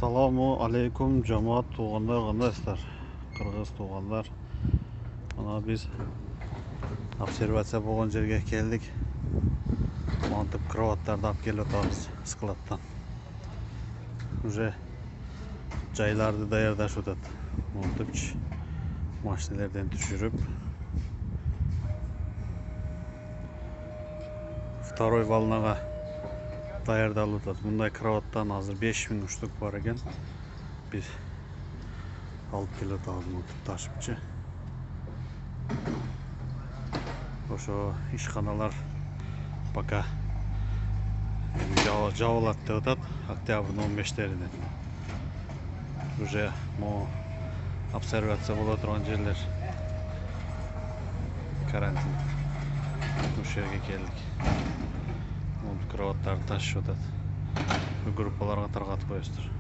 Assalamu alaikum cemaat tuğanlar kandaylar. Kırgız tuğanlar. Bana biz observasiya bolgan жерге keldik. Mantip kravatlardı alып kelip atабыз skladdan. Уже жайларды даярдашып атат. Мантип машиналардан түшүрүп второй волнага даярдалып атат. Мындай кроваттан азыр 5000 штук бар экен. Biz alıp келип атабыз мынтип ташыпчы. Ошо ишканалар пока жабылат деп атат октябрдын 15-теринен. Уже могу обсервация боло турган жерлер карантин. Ушул жерге келдик. Мынтип кроваттарды ташып атат. Группаларга таркатып коесуздар.